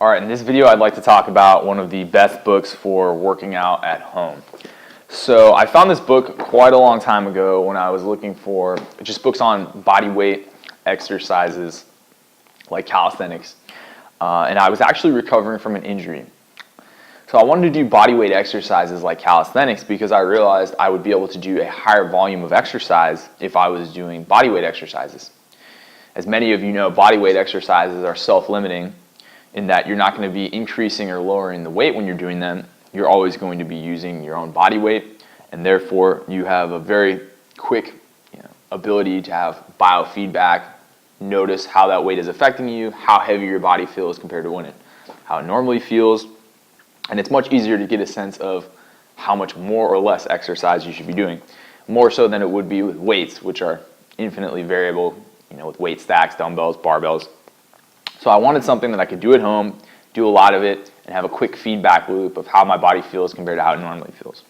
All right, in this video I'd like to talk about one of the best books for working out at home. So I found this book quite a long time ago when I was looking for just books on body weight exercises like calisthenics. And I was actually recovering from an injury. So I wanted to do body weight exercises like calisthenics because I realized I would be able to do a higher volume of exercise if I was doing body weight exercises. As many of you know, body weight exercises are self-limiting in that you're not going to be increasing or lowering the weight when you're doing them. You're always going to be using your own body weight, and therefore you have a very quick ability to have biofeedback, notice how that weight is affecting you, how heavy your body feels compared to how it normally feels, and it's much easier to get a sense of how much more or less exercise you should be doing, more so than it would be with weights, which are infinitely variable, with weight stacks, dumbbells, barbells. So I wanted something that I could do at home, do a lot of it, and have a quick feedback loop of how my body feels compared to how it normally feels.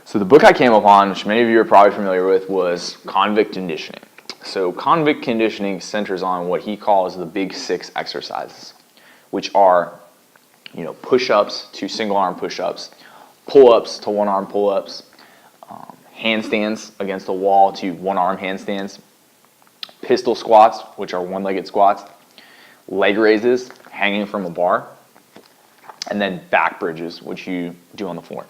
So the book I came upon, which many of you are probably familiar with, was Convict Conditioning. So Convict Conditioning centers on what he calls the big 6 exercises, which are, push-ups to single-arm push-ups, pull-ups to one-arm pull-ups, handstands against a wall to one-arm handstands, pistol squats, which are one-legged squats, leg raises hanging from a bar, and then back bridges, which you do on the floor.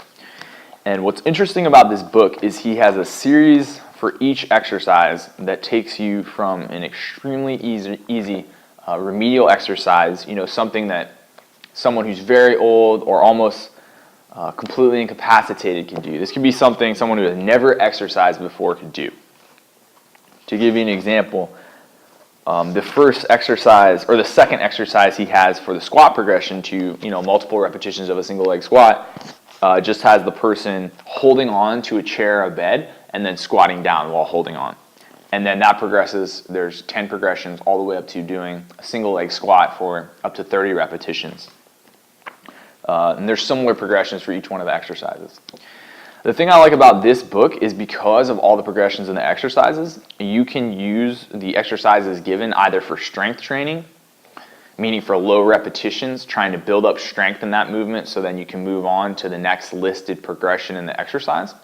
And what's interesting about this book is he has a series for each exercise that takes you from an extremely easy remedial exercise, something that someone who's very old or almost completely incapacitated can do. This could be something someone who has never exercised before could do. To give you an example, the first exercise, or the second exercise he has for the squat progression to, multiple repetitions of a single leg squat, just has the person holding on to a chair or bed and then squatting down while holding on. And then that progresses, there's 10 progressions all the way up to doing a single leg squat for up to 30 repetitions. And there's similar progressions for each one of the exercises. The thing I like about this book is because of all the progressions in the exercises, you can use the exercises given either for strength training, meaning for low repetitions, trying to build up strength in that movement so then you can move on to the next listed progression in the exercise,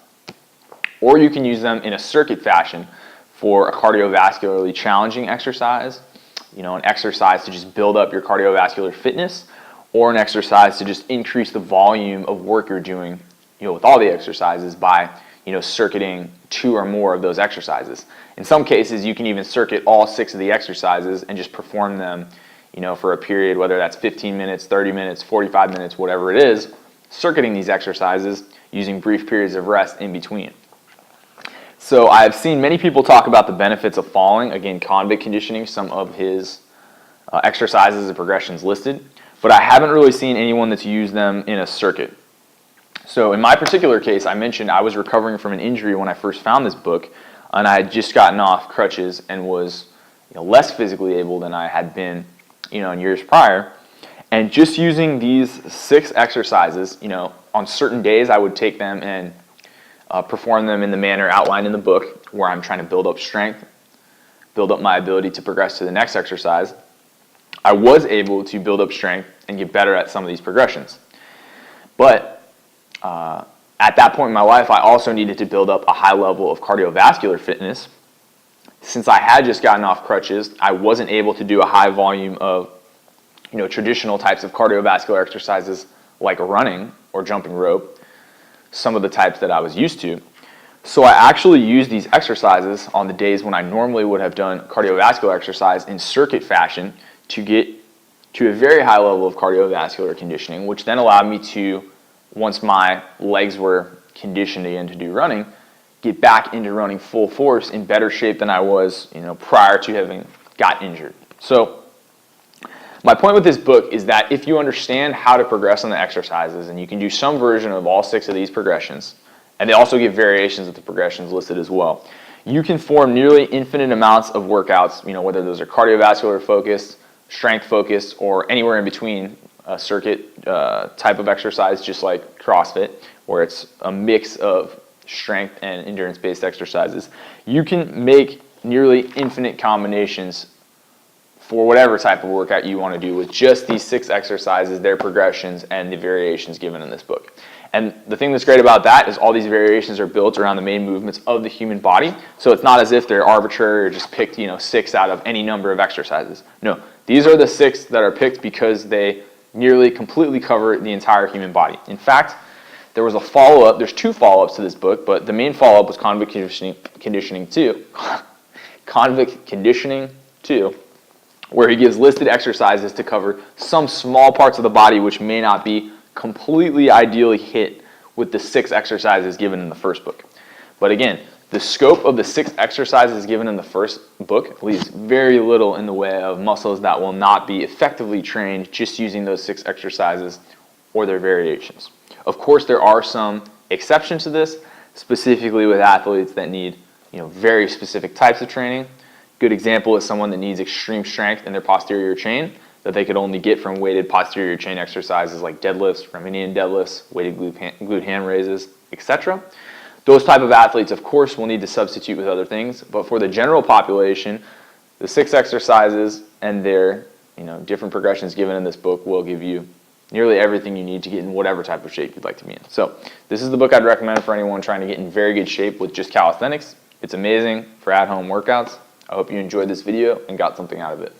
or you can use them in a circuit fashion for a cardiovascularly challenging exercise, an exercise to just build up your cardiovascular fitness, or an exercise to just increase the volume of work you're doing with all the exercises by, circuiting 2 or more of those exercises. In some cases, you can even circuit all 6 of the exercises and just perform them, for a period, whether that's 15 minutes, 30 minutes, 45 minutes, whatever it is, circuiting these exercises using brief periods of rest in between. So I've seen many people talk about the benefits of falling. Again, Convict Conditioning, some of his exercises and progressions listed, but I haven't really seen anyone that's used them in a circuit. So in my particular case, I mentioned I was recovering from an injury when I first found this book, and I had just gotten off crutches and was less physically able than I had been in years prior. And just using these 6 exercises, on certain days I would take them and perform them in the manner outlined in the book, where I'm trying to build up strength, build up my ability to progress to the next exercise. I was able to build up strength and get better at some of these progressions. But at that point in my life, I also needed to build up a high level of cardiovascular fitness. Since I had just gotten off crutches, I wasn't able to do a high volume of traditional types of cardiovascular exercises like running or jumping rope, some of the types that I was used to. So I actually used these exercises on the days when I normally would have done cardiovascular exercise in circuit fashion to get to a very high level of cardiovascular conditioning, which then allowed me to, once my legs were conditioned again to do running, get back into running full force in better shape than I was, prior to having got injured. So my point with this book is that if you understand how to progress on the exercises, and you can do some version of all 6 of these progressions, and they also give variations of the progressions listed as well, you can form nearly infinite amounts of workouts, whether those are cardiovascular focused, strength focused, or anywhere in between, a circuit type of exercise, just like CrossFit, where it's a mix of strength and endurance-based exercises. You can make nearly infinite combinations for whatever type of workout you want to do with just these 6 exercises, their progressions, and the variations given in this book. And the thing that's great about that is all these variations are built around the main movements of the human body. So it's not as if they're arbitrary or just picked, 6 out of any number of exercises. No, these are the 6 that are picked because they nearly completely cover the entire human body. In fact, there was a follow-up. There's 2 follow-ups to this book, but the main follow-up was Convict Conditioning 2. Convict Conditioning 2, where he gives listed exercises to cover some small parts of the body which may not be completely ideally hit with the 6 exercises given in the first book. But again, the scope of the 6 exercises given in the first book leaves very little in the way of muscles that will not be effectively trained just using those 6 exercises or their variations. Of course, there are some exceptions to this, specifically with athletes that need very specific types of training. Good example is someone that needs extreme strength in their posterior chain that they could only get from weighted posterior chain exercises like deadlifts, Romanian deadlifts, weighted glute hand raises, etc. Those type of athletes, of course, will need to substitute with other things, but for the general population, the 6 exercises and their different progressions given in this book will give you nearly everything you need to get in whatever type of shape you'd like to be in. So this is the book I'd recommend for anyone trying to get in very good shape with just calisthenics. It's amazing for at-home workouts. I hope you enjoyed this video and got something out of it.